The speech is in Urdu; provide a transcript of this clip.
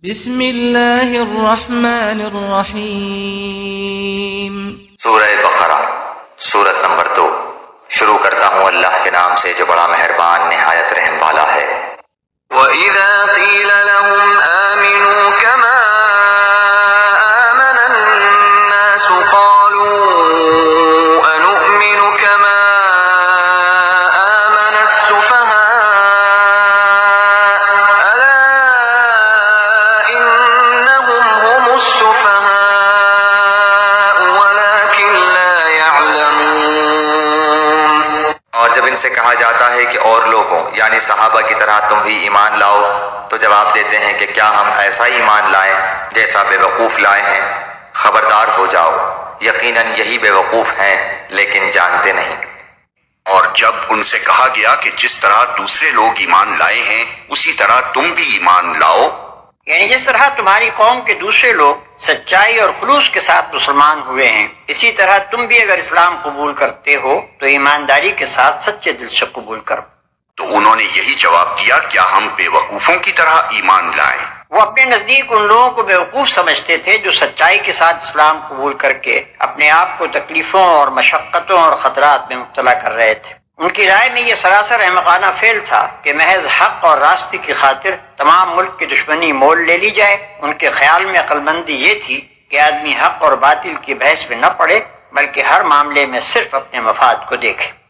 بسم اللہ الرحمن الرحیم۔ سورہ بقرہ سورت نمبر 2۔ شروع کرتا ہوں اللہ کے نام سے جو بڑا مہربان نہایت رحم والا ہے۔ وَإِذَا قِيلَ لَهُمْ آمِنُوا كَمَا آمَنَ النَّاسُ قَالُوا أَنُؤْمِنُ كَمَا آمَنَ السُّفَهَاءُ أَلَا إِنَّهُمْ هُمُ السُّفَهَاءُ وَلَكِنْ لَا يَعْلَمُونَ۔ اور جب ان سے کہا جاتا ہے کہ اور لوگوں یعنی صحابہ کی طرح تم بھی ایمان لاؤ تو جواب دیتے ہیں کہ کیا ہم ایسا ایمان لائیں جیسا بے وقوف لائے ہیں۔ خبردار ہو جاؤ، یقیناً یہی بے وقوف ہیں لیکن جانتے نہیں۔ اور جب ان سے کہا گیا کہ جس طرح دوسرے لوگ ایمان لائے ہیں اسی طرح تم بھی ایمان لاؤ، یعنی جس طرح تمہاری قوم کے دوسرے لوگ سچائی اور خلوص کے ساتھ مسلمان ہوئے ہیں، اسی طرح تم بھی اگر اسلام قبول کرتے ہو تو ایمانداری کے ساتھ سچے دل سے قبول کرو۔ تو انہوں نے یہی جواب دیا کیا ہم بے وقوفوں کی طرح ایمان لائیں؟ وہ اپنے نزدیک ان لوگوں کو بیوقوف سمجھتے تھے جو سچائی کے ساتھ اسلام قبول کر کے اپنے آپ کو تکلیفوں اور مشقتوں اور خطرات میں مبتلا کر رہے تھے۔ ان کی رائے میں یہ سراسر احمقانہ فعل تھا کہ محض حق اور راستے کی خاطر تمام ملک کی دشمنی مول لے لی جائے۔ ان کے خیال میں عقل مندی یہ تھی کہ آدمی حق اور باطل کی بحث میں نہ پڑے بلکہ ہر معاملے میں صرف اپنے مفاد کو دیکھے۔